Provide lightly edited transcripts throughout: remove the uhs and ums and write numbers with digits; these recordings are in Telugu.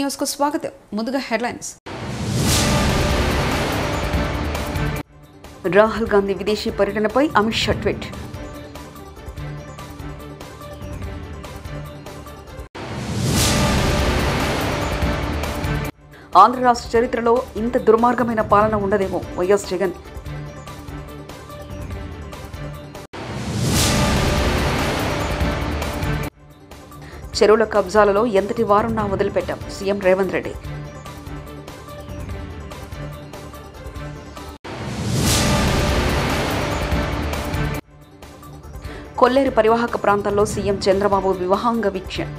న్యూస్ కు స్వాగతం. ముందుగా హెడ్లైన్స్. రాహుల్ గాంధీ విదేశీ పర్యటనపై అమిత్ షా ట్వీట్. ఆంధ్ర రాష్ట్ర చరిత్రలో ఇంత దుర్మార్గమైన పాలన ఉండదేమో వైఎస్ జగన్. చెరువుల కబ్జాలలో ఎంతటి వారున్నా వదిలిపెట్టాం సీఎం రేవంత్ రెడ్డి. కొల్లేరు పరివాహక ప్రాంతాల్లో సీఎం చంద్రబాబు వివాహాంగ వీక్షణ.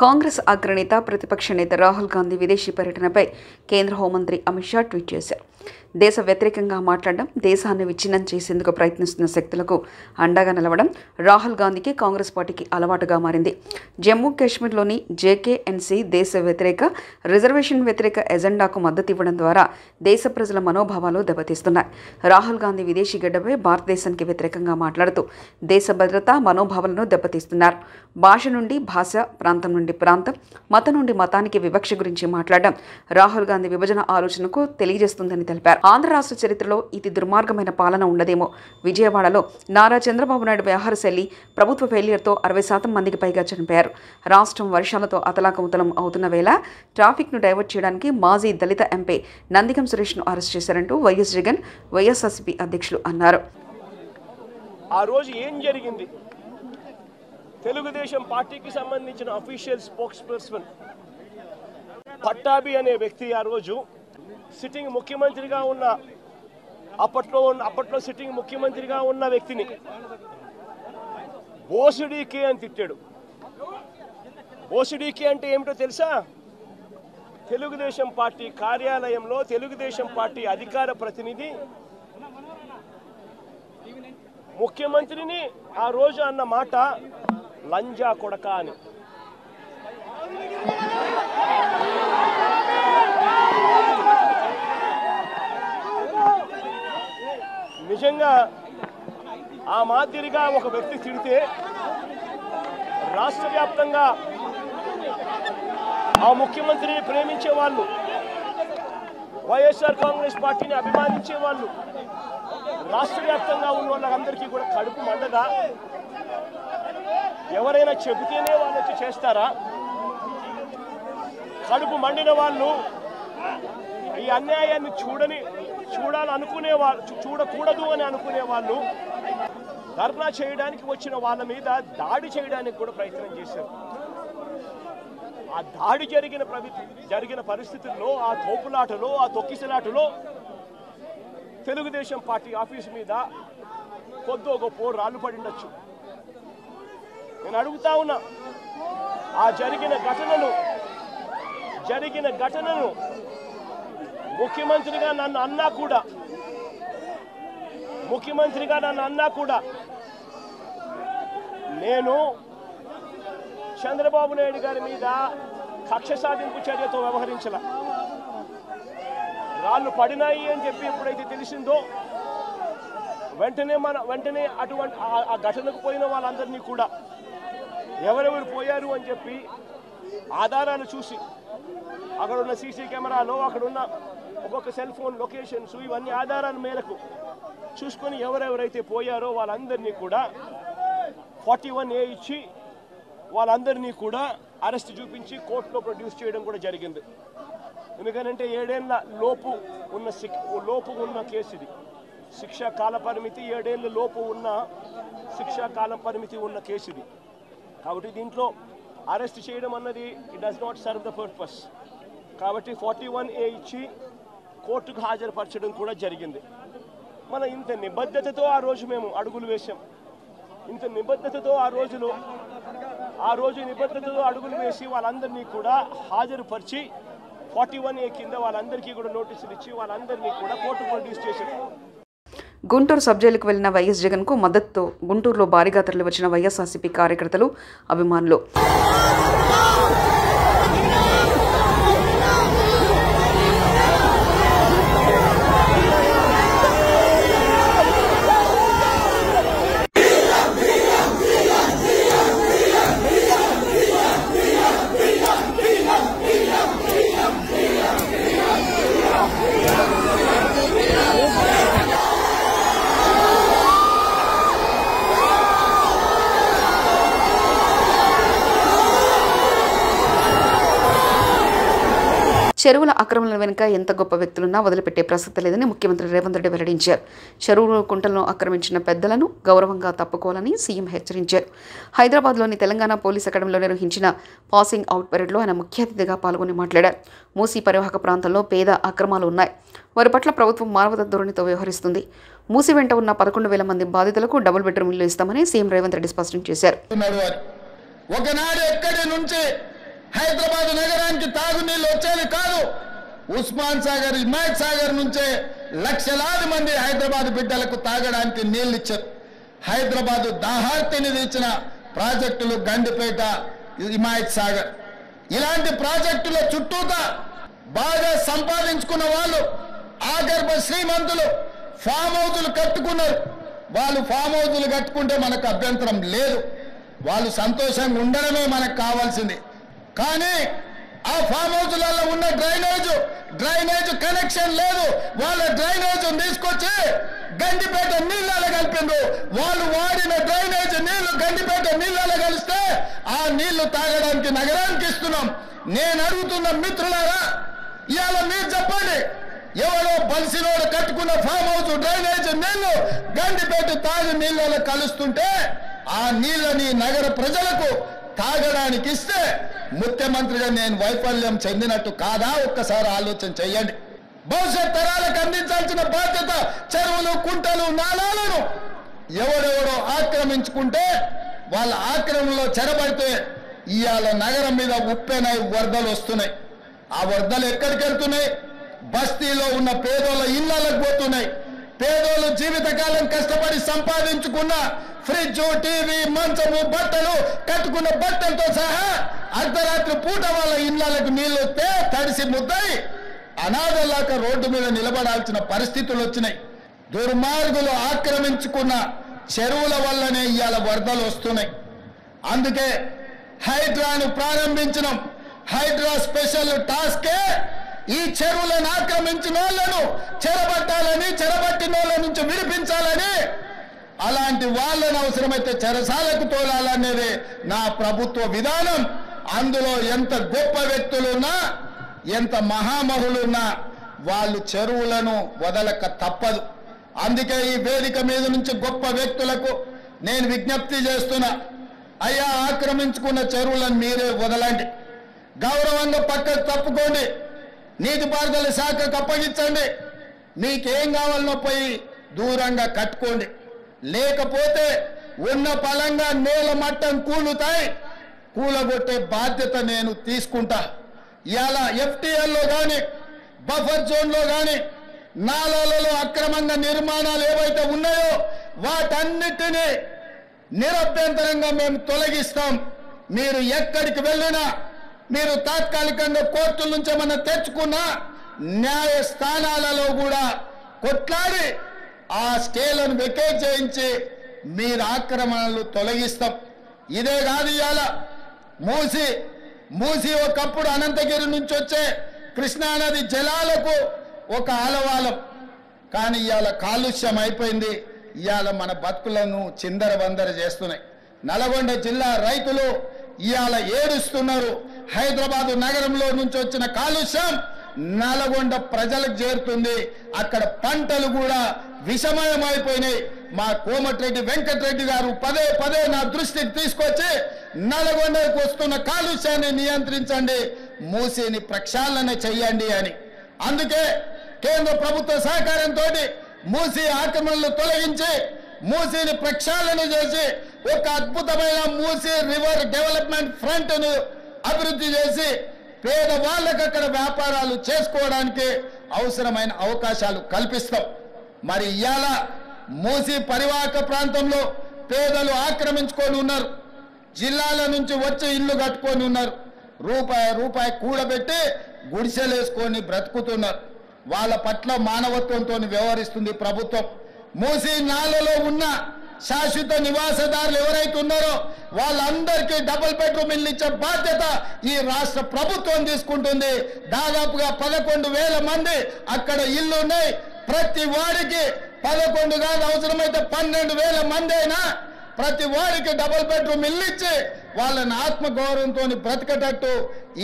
కాంగ్రెస్ అగ్రనేత ప్రతిపక్ష నేత రాహుల్ గాంధీ విదేశీ పర్యటనపై కేంద్ర హోంమంత్రి అమిత్ షా ట్వీట్ చేశారు. దేశ వ్యతిరేకంగా మాట్లాడడం, దేశాన్ని విచ్ఛిన్నం చేసేందుకు ప్రయత్నిస్తున్న శక్తులకు అండగా నిలవడం రాహుల్ గాంధీకి, కాంగ్రెస్ పార్టీకి అలవాటుగా మారింది. జమ్మూ కాశ్మీర్లోని జేకేఎన్సీ దేశ వ్యతిరేక, రిజర్వేషన్ వ్యతిరేక ఎజెండాకు మద్దతు ఇవ్వడం ద్వారా దేశ ప్రజల మనోభావాలు దెబ్బతీస్తున్నాయి. రాహుల్ గాంధీ విదేశీ గడ్డపై భారతదేశానికి వ్యతిరేకంగా మాట్లాడుతూ దేశ భద్రత మనోభావాలను దెబ్బతీస్తున్నారు. భాష నుండి భాష, ప్రాంతం నుండి ప్రాంతం, మతం నుండి మతానికి వివక్ష గురించి మాట్లాడడం రాహుల్ గాంధీ విభజన ఆలోచనకు తెలియజేస్తుందని తెలిపారు. ఆంధ్ర రాష్ట్ర చరిత్రలో ఇది దుర్మార్గమైన పాలన ఉండదేమో. విజయవాడలో నారా చంద్రబాబు నాయుడు వ్యవహార శైలి, ప్రభుత్వ ఫెయిలియర్తో 60% మందికి పైగా చనిపోయారు. రాష్ట్రం వర్షాలతో అతలాకుతలం అవుతున్న వేళ ట్రాఫిక్ను డైవర్ట్ చేయడానికి మాజీ దళిత ఎంపీ నందిగం సురేష్ను అరెస్ట్ చేశారంటూ వైఎస్ జగన్, వైఎస్ఆర్సీపీ అధ్యక్షులు అన్నారు. ఆ రోజు ఏం జరిగింది? తెలుగుదేశం పార్టీకి సంబంధించిన అఫీషియల్ స్పోక్స్ పర్సన్ పట్టాభి అనే వ్యక్తి ఆ రోజు సిట్టింగ్ ముఖ్యమంత్రిగా ఉన్న అప్పట్లో సిట్టింగ్ ముఖ్యమంత్రిగా ఉన్న వ్యక్తిని బోసుడీకే అని తిట్టాడు. బోసుడీకే అంటే ఏమిటో తెలుసా? తెలుగుదేశం పార్టీ కార్యాలయంలో తెలుగుదేశం పార్టీ అధికార ప్రతినిధి ముఖ్యమంత్రిని ఆ రోజు అన్న మాట లంజా కొడక అని. నిజంగా ఆ మాదిరిగా ఒక వ్యక్తి తిడితే రాష్ట్ర వ్యాప్తంగా ఆ ముఖ్యమంత్రిని ప్రేమించే వాళ్ళు, వైఎస్ఆర్ కాంగ్రెస్ పార్టీని అభిమానించే వాళ్ళు, రాష్ట్ర వ్యాప్తంగా ఉన్న వాళ్ళందరికీ కూడా కడుపు మండదా? ఎవరైనా చెబితేనే వాళ్ళు వచ్చి చేస్తారా? కడుపు మండిన వాళ్ళు, ఈ అన్యాయాన్ని చూడాలనుకునే వాళ్ళు, చూడకూడదు అని అనుకునే వాళ్ళు ధర్నా చేయడానికి వచ్చిన వాళ్ళ మీద దాడి చేయడానికి కూడా ప్రయత్నం చేశారు. ఆ దాడి జరిగిన పరిస్థితుల్లో, ఆ తోపులాటలో, ఆ తొక్కిసలాటలో తెలుగుదేశం పార్టీ ఆఫీసు మీద కొద్దో గొప్ప రాళ్ళు పడిండొచ్చు. నేను అడుగుతా ఉన్నా, ఆ జరిగిన ఘటనను ముఖ్యమంత్రిగా నన్ను అన్నా కూడా నేను చంద్రబాబు నాయుడు గారి మీద కక్ష సాధింపు చర్యతో వ్యవహరించాల. రాళ్ళు పడినాయి అని చెప్పి ఎప్పుడైతే తెలిసిందో వెంటనే అటువంటి ఆ ఘటనకు పోయిన వాళ్ళందరినీ కూడా ఎవరెవరు పోయారు అని చెప్పి ఆధారాలు చూసి, అక్కడున్న సీసీ కెమెరాలో, అక్కడున్న ఒక్కొక్క సెల్ ఫోన్ లొకేషన్స్, ఇవన్నీ ఆధారాల మేరకు చూసుకొని ఎవరెవరైతే పోయారో వాళ్ళందరినీ కూడా 41A ఇచ్చి వాళ్ళందరినీ కూడా అరెస్ట్ చూపించి కోర్టులో ప్రొడ్యూస్ చేయడం కూడా జరిగింది. ఎందుకంటే 7 ఏళ్ల లోపు ఉన్న కేసు ఇది. శిక్షా కాల పరిమితి 7 ఏళ్ల లోపు ఉన్న శిక్షా కాలం పరిమితి ఉన్న కేసు ఇది. కాబట్టి దీంట్లో అరెస్ట్ చేయడం అన్నది it does not serve the purpose. కాబట్టి 41A ఇచ్చి కోర్టుకు హాజరుపరచడం కూడా జరిగింది. మన ఇంత నిబద్ధతతో ఆ రోజు మేము అడుగులు వేసాం. ఇంత నిబద్ధతతో ఆ రోజు నిబద్ధతతో అడుగులు వేసి వాళ్ళందరినీ కూడా హాజరుపరిచి 41A కింద వాళ్ళందరికీ కూడా నోటీసులు ఇచ్చి వాళ్ళందరినీ కూడా కోర్టుకు ప్రొడ్యూస్ చేశారు. గుంటూరు సబ్ జైలుకు వెళ్లిన వైఎస్ జగన్ కు మద్దతుతో గుంటూరులో భారీగా తరలివచ్చిన వైఎస్ఆర్సీపీ కార్యకర్తలు, అభిమానులు. చెరువుల ఆక్రమణల వెనుక ఎంత గొప్ప వ్యక్తులున్నా వదిలిపెట్టే ప్రసక్తి లేదని ముఖ్యమంత్రి రేవంత్ రెడ్డి వెల్లడించారు. చెరువులు కుంటలను ఆక్రమించిన పెద్దలను గౌరవంగా తప్పుకోవాలని సీఎం హెచ్చరించారు. హైదరాబాద్లోని తెలంగాణ పోలీస్ అకాడమీలో నిర్వహించిన పాసింగ్ అవుట్ పరేడ్లో ఆయన ముఖ్య అతిథిగా పాల్గొని మాట్లాడారు. మూసీ పరివాహక ప్రాంతంలో పేద అక్రమాలు ఉన్నాయి. వారి పట్ల ప్రభుత్వం మానవత ధోరణితో వ్యవహరిస్తుంది. మూసీ వెంట ఉన్న 11,000 మంది బాధితులకు డబుల్ బెడ్రూమ్ ఇల్లు ఇస్తామని సీఎం రేవంత్ రెడ్డి స్పష్టం చేశారు. ఒకనాడు ఎక్కడి నుంచి హైదరాబాద్ నగరానికి తాగునీళ్ళు వచ్చేది కాదు. ఉస్మాన్ సాగర్, హిమాయత్ సాగర్ నుంచే లక్షలాది మంది హైదరాబాద్ బిడ్డలకు తాగడానికి నీళ్లు ఇచ్చారు. హైదరాబాద్ దాహార్తిని తీర్చిన ప్రాజెక్టులు గండిపేట, హిమాయత్ సాగర్. ఇలాంటి ప్రాజెక్టుల చుట్టూతా బాగా సంపాదించుకున్న వాళ్ళు, ఆగర్భ శ్రీమంతులు ఫామ్ హౌజులు కట్టుకున్నారు. వాళ్ళు ఫామ్ హౌజులు కట్టుకుంటే మనకు అభ్యంతరం లేదు. వాళ్ళు సంతోషంగా ఉండడమే మనకు కావాల్సింది. కానీ ఆ ఫామ్ హౌజులలో ఉన్న డ్రైనేజ్ కనెక్షన్ లేదు. వాళ్ళ డ్రైనేజ్ తీసుకొచ్చి గండిపేట నీళ్ళలో కలిపిండ్రు. వాళ్ళు వాడిన డ్రైనేజ్ నీళ్లు గండిపేట నీళ్ళలో కలిస్తే ఆ నీళ్లు తాగడానికి నగరానికి ఇస్తున్నాం. నేను అడుగుతున్న మిత్రులారా, ఇవాళ మీరు చెప్పండి, ఎవరో బలిసినోడు కట్టుకున్న ఫామ్ హౌస్ డ్రైనేజ్ నీళ్లు గండిపేట తాగి నీళ్ళలో కలుస్తుంటే ఆ నీళ్ళని నగర ప్రజలకు తాగడానికి ఇస్తే ముఖ్యమంత్రిగా నేను వైఫల్యం చెందినట్టు కాదా? ఒక్కసారి ఆలోచన చెయ్యండి. భవిష్యత్ తరాలకు అందించాల్సిన బాధ్యత చెరువులు, కుంటలు, నాలాలను ఎవడెవడో ఆక్రమించుకుంటే వాళ్ళ ఆక్రమణలో చెరబడితే ఇవాళ నగరం మీద ఉప్పెనై వరదలు వస్తున్నాయి. ఆ వరదలు ఎక్కడికి వెళ్తున్నాయి? బస్తీలో ఉన్న పేదోళ్ళ ఇళ్లకు పోతున్నాయి. పేదోళ్ళు జీవితకాలం కష్టపడి సంపాదించుకున్న ఫ్రిడ్జ్, టీవీ, మంచము, బట్టలు, కట్టుకున్న బట్టలతో సహా అర్ధరాత్రి పూట వాళ్ళ ఇళ్లకు నీళ్లు వస్తే తడిసి ముద్దయి అనాథలాక రోడ్డు మీద నిలబడాల్సిన పరిస్థితులు వచ్చినాయి. దుర్మార్గులు ఆక్రమించుకున్న చెరువుల వల్లనే ఇవాళ వరదలు వస్తున్నాయి. అందుకే హైడ్రాను ప్రారంభించినాం. హైడ్రా స్పెషల్ టాస్కే ఈ చెరువులను ఆక్రమించిన వాళ్ళను చెరబట్టిన వాళ్ళ నుంచి విడిపించాలని, అలాంటి వాళ్ళను అవసరమైతే చెరసాలకు తోలాలనేది నా ప్రభుత్వ విధానం. అందులో ఎంత గొప్ప వ్యక్తులున్నా, ఎంత మహామహులున్నా వాళ్ళు చెరువులను వదలక తప్పదు. అందుకే ఈ వేదిక మీద నుంచి గొప్ప వ్యక్తులకు నేను విజ్ఞప్తి చేస్తున్నా, అయ్యా, ఆక్రమించుకున్న చెరువులను మీరే వదలండి. గౌరవంగా పక్కకు తప్పుకోండి. నీటిపారుదల శాఖకు అప్పగించండి. మీకేం కావాలనో పోయి దూరంగా కట్టుకోండి. లేకపోతే ఉన్న పలంగా నేల మట్టం కూలగొట్టే బాధ్యత నేను తీసుకుంటా. ఇవాళ ఎఫ్టీఎల్లో కానీ, బఫర్ జోన్లో కానీ, నాలాలలో అక్రమంగా నిర్మాణాలు ఏవైతే ఉన్నాయో వాటన్నిటినీ నిరభ్యంతరంగా మేము తొలగిస్తాం. మీరు ఎక్కడికి వెళ్ళినా, మీరు తాత్కాలికంగా కోర్టుల నుంచి ఏమన్నా తెచ్చుకున్నా న్యాయస్థానాలలో కూడా కొట్లాడి ఆ స్టేలను వెకేట్ చేయించి మీరు ఆక్రమణలు తొలగిస్తాం. ఇదే కాదు, ఇవాళ మూసి ఒకప్పుడు అనంతగిరి నుంచి వచ్చే కృష్ణానది జలాలకు ఒక ఆలవాలం. కానీ ఇవాళ కాలుష్యం అయిపోయింది. ఇవాళ మన బతుకులను చిందరబందర చేస్తున్నాయి. నల్గొండ జిల్లా రైతులు ఇవాళ ఏడుస్తున్నారు. హైదరాబాదు నగరంలో నుంచి వచ్చిన కాలుష్యం నల్గొండ ప్రజలకు చేరుతుంది. అక్కడ పంటలు కూడా విషమయమైపోయినాయి. మా కోమటిరెడ్డి వెంకటరెడ్డి గారు పదే నా దృష్టికి తీసుకొచ్చి నల్గొండకు వస్తున్న కాలుష్యాన్ని నియంత్రించండి, మూసీని ప్రక్షాళన చెయ్యండి అని. అందుకే కేంద్ర ప్రభుత్వ సహకారంతో మూసీ ఆక్రమణలు తొలగించి మూసీని ప్రక్షాళన చేసి ఒక అద్భుతమైన మూసీ రివర్ డెవలప్మెంట్ ఫ్రంట్ ను అభివృద్ధి చేసి పేదవాళ్ళకు అక్కడ వ్యాపారాలు చేసుకోవడానికి అవసరమైన అవకాశాలు కల్పిస్తాం. మరి ఇవాళ మూసీ పరివాహక ప్రాంతంలో పేదలు ఆక్రమించుకొని ఉన్నారు. జిల్లాల నుంచి వచ్చి ఇల్లు కట్టుకొని ఉన్నారు. రూపాయి కూడబెట్టి గుడిసెలేసుకొని బ్రతుకుతున్నారు. వాళ్ళ పట్ల మానవత్వంతో వ్యవహరిస్తుంది ప్రభుత్వం. మూసీ నాలలో ఉన్న శాశ్వత నివాసదారులు ఎవరైతే ఉన్నారో వాళ్ళందరికీ డబుల్ బెడ్రూమ్ ఇల్లు ఇచ్చే బాధ్యత ఈ రాష్ట్ర ప్రభుత్వం తీసుకుంటుంది. దాదాపుగా 11,000 మంది అక్కడ ఇల్లు ఉన్నాయి. ప్రతి వాడికి 11 కాదు, అవసరమైతే 12,000 మంది అయినా ప్రతి వాడికి డబుల్ బెడ్రూమ్ ఇల్లు ఇచ్చి వాళ్ళని ఆత్మగౌరవంతో బ్రతికేటట్టు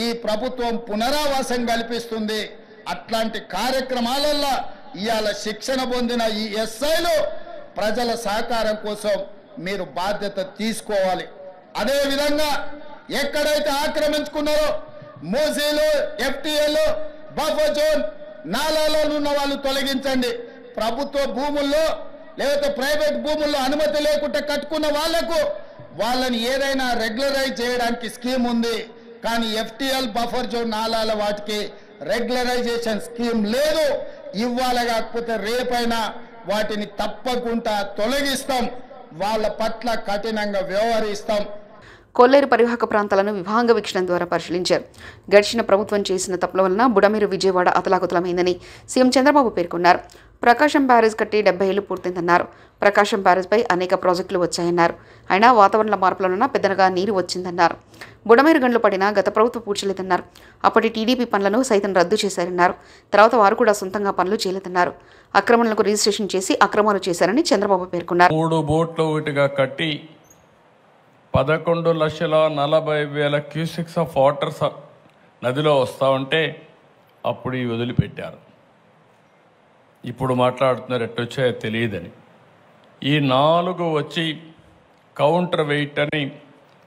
ఈ ప్రభుత్వం పునరావాసం కల్పిస్తుంది. అట్లాంటి కార్యక్రమాలలో ఇవాళ శిక్షణ పొందిన ఈ ఎస్ఐలు ప్రజల సహకారం కోసం మీరు బాధ్యత తీసుకోవాలి. అదేవిధంగా ఎక్కడైతే ఆక్రమించుకున్నారో మూసీలు, ఎఫ్టీఏలు, బఫర్ జోన్, నాలాలో ఉన్న వాళ్ళు తొలగించండి. ప్రభుత్వ భూముల్లో లేకపోతే ప్రైవేట్ భూముల్లో అనుమతి లేకుండా కట్టుకున్న వాళ్లకు వాళ్ళని ఏదైనా రెగ్యులరైజ్ చేయడానికి స్కీమ్ ఉంది. కానీ ఎఫ్టీఎల్, బఫర్ జోన్, నాలాల వాటికి రెగ్యులరైజేషన్ స్కీమ్ లేదు. ఇవ్వాలి కాకపోతే రేపైనా వాటిని తప్పకుండా తొలగిస్తాం. వాళ్ళ పట్ల కఠినంగా వ్యవహరిస్తాం. కొల్లేరు పరివాహక ప్రాంతాలను విభాగ వీక్షణ ద్వారా పరిశీలించారు. గడిచిన ప్రభుత్వం చేసిన తప్పుల వలన బుడమేరు విజయవాడ అతలాకుతలమైందని సీఎం చంద్రబాబు పేర్కొన్నారు. ప్రకాశం బ్యారేజ్ కట్టి 70 ఏళ్లు పూర్తయిందన్నారు. ప్రకాశం బ్యారేజ్పై అనేక ప్రాజెక్టులు వచ్చాయన్నారు. అయినా వాతావరణ మార్పుల వలన పెద్దగా నీరు వచ్చిందన్నారు. బుడమేరు గండ్లు పడినా గత ప్రభుత్వం పూడ్చలేదన్నారు. అప్పటి టీడీపీ పనులను సైతం రద్దు చేశారన్నారు. తర్వాత వారు కూడా సొంతంగా పనులు చేయలేదన్నారు. అక్రమణలకు రిజిస్ట్రేషన్ చేసి అక్రమాలు చేశారని చంద్రబాబు పేర్కొన్నారు. 3 బోట్లు ఒకటిగా కట్టి 11,40,000 క్యూసెక్స్ ఆఫ్ వాటర్ నదిలో వస్తూ ఉంటే అప్పుడు ఇవి వదిలిపెట్టారు. ఇప్పుడు మాట్లాడుతున్నారు ఎట్టొచ్చాయో తెలియదని. ఈ 4 వచ్చి కౌంటర్ వెయిట్ అని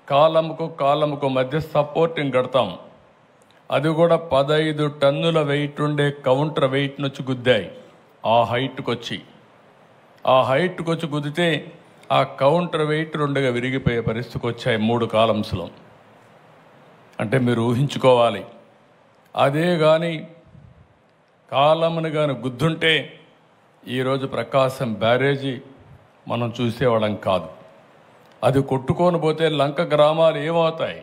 కాలముకు మధ్య సపోర్టింగ్ కడతాం. అది కూడా 15 టన్నుల వెయిట్ ఉండే కౌంటర్ వెయిట్ నుంచి గుద్దాయి. ఆ హైట్కి వచ్చి గుద్దితే ఆ కౌంటర్ వెయిట్ 2గా విరిగిపోయే పరిస్థితికి వచ్చాయి 3 కాలమ్స్లో. అంటే మీరు ఊహించుకోవాలి. అదే కానీ కాలమును కానీ గుద్దుంటే ఈరోజు ప్రకాశం బ్యారేజీ మనం చూసేవాళ్ళం కాదు. అది కొట్టుకొని పోతే లంక గ్రామాలు ఏమవుతాయి,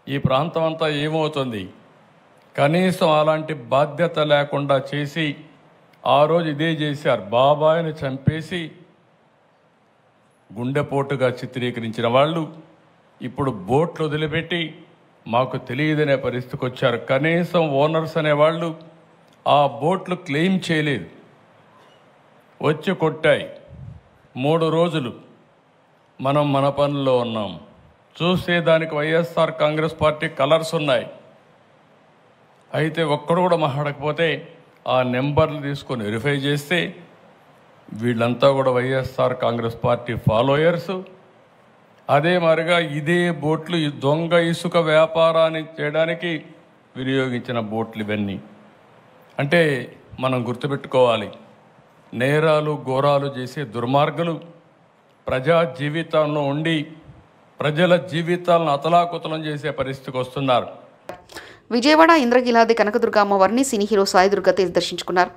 ఈ ప్రాంతం అంతా ఏమవుతుంది? కనీసం అలాంటి బాధ్యత లేకుండా చేసి ఆ రోజు ఇదే చేశారు. బాబాయిని చంపేసి గుండెపోటుగా చిత్రీకరించిన వాళ్ళు ఇప్పుడు బోట్లు వదిలిపెట్టి మాకు తెలియదనే పరిస్థితికి వచ్చారు. కనీసం ఓనర్స్ అనేవాళ్ళు ఆ బోట్లు క్లెయిమ్ చేయలేదు. వచ్చి కొట్టాయి. 3 రోజులు మనం మన పనుల్లో ఉన్నాం. చూస్తే దానికి వైఎస్ఆర్ కాంగ్రెస్ పార్టీ కలర్స్ ఉన్నాయి. అయితే ఒక్కడు కూడా మాట్లాడకపోతే ఆ నెంబర్లు తీసుకొని వెరిఫై చేస్తే వీళ్ళంతా కూడా వైఎస్ఆర్ కాంగ్రెస్ పార్టీ ఫాలోయర్స్. అదే మరిగా ఇదే బోట్లు ఈ దొంగ ఇసుక వ్యాపారాన్ని చేయడానికి వినియోగించిన బోట్లు ఇవన్నీ. అంటే మనం గుర్తుపెట్టుకోవాలి, నేరాలు ఘోరాలు చేసే దుర్మార్గులు ప్రజా జీవితంలో ఉండి ప్రజల జీవితాలను అతలాకుతలం చేసే పరిస్థితికి వస్తున్నారు. విజయవాడ ఇంద్రకీలాది కనకదుర్గ అమ్మవారిని సినీ హీరో సాయి దుర్గా తేజ్ దర్శించుకున్నారు.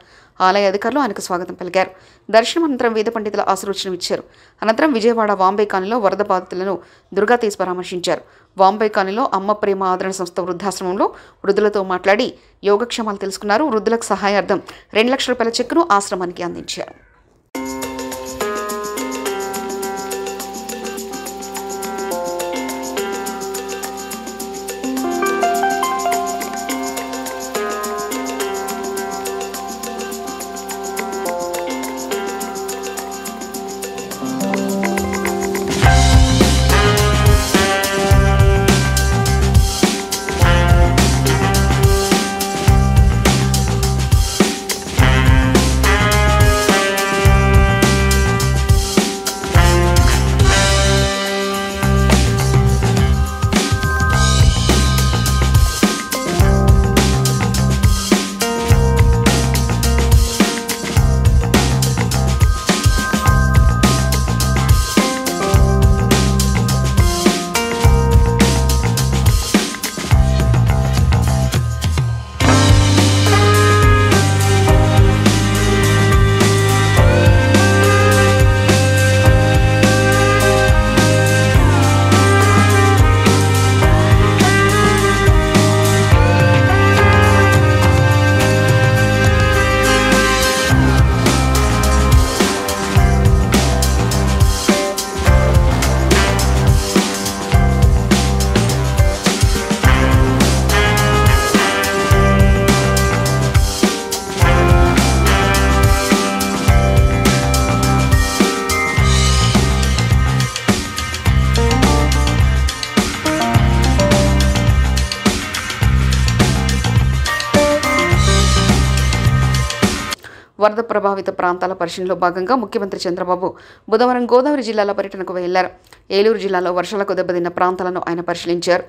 ఆలయ అధికారులు ఆయనకు స్వాగతం పలికారు. దర్శనం అనంతరం వేద పండితుల ఆశీర్వచనం ఇచ్చారు. అనంతరం విజయవాడ వాంబే కాలనీలో వరద బాధితులను దుర్గా తేజ్ పరామర్శించారు. వాంబే కాలనీలో అమ్మ ప్రేమ ఆదరణ సంస్థ వృద్ధాశ్రమంలో వృద్ధులతో మాట్లాడి యోగక్షేమాలు తెలుసుకున్నారు. వృద్ధులకు సహాయార్థం 2 లక్షల రూపాయల చెక్కును ఆశ్రమానికి అందించారు. వరద ప్రభావిత ప్రాంతాల పరిశీలనలో భాగంగా ముఖ్యమంత్రి చంద్రబాబు బుధవారం గోదావరి జిల్లాల పర్యటనకు వెళ్లారు. ఏలూరు జిల్లాలో వర్షాలకు దెబ్బతిన్న ప్రాంతాలను ఆయన పరిశీలించారు.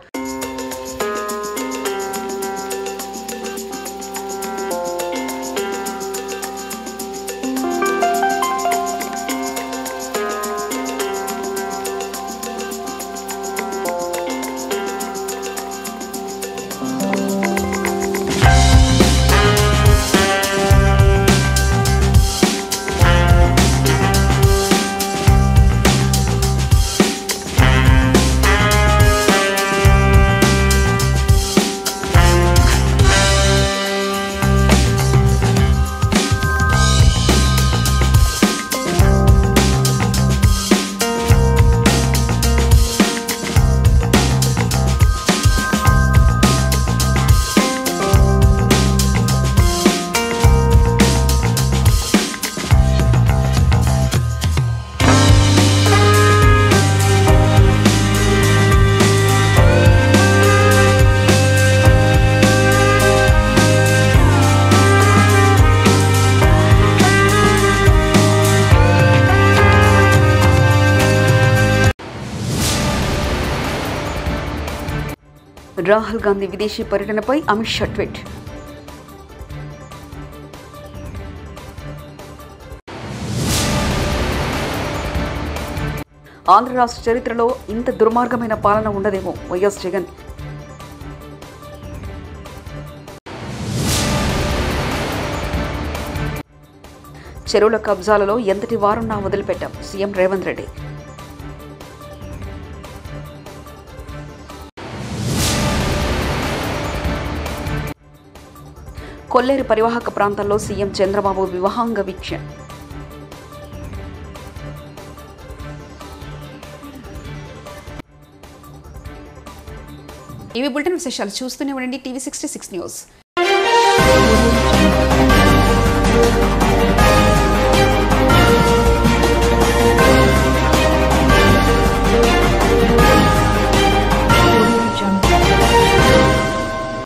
రాహుల్ గాంధీ విదేశీ పర్యటనపై అమిత్ షా ట్వీట్. ఆంధ్ర రాష్ట్ర చరిత్రలో ఇంత దుర్మార్గమైన పాలన ఉండదేమో వైఎస్ జగన్. చెరువుల కబ్జాలలో ఎంతటి వారున్నా వదిలిపెట్టాం సీఎం రేవంత్ రెడ్డి. కొల్లేరు పరివాహక ప్రాంతాల్లో సీఎం చంద్రబాబు వివాహాంగ వీక్ష. ఇవి బులెటిన్ విశేషాలు. చూస్తూనే ఉండండి టీవీ 66 న్యూస్.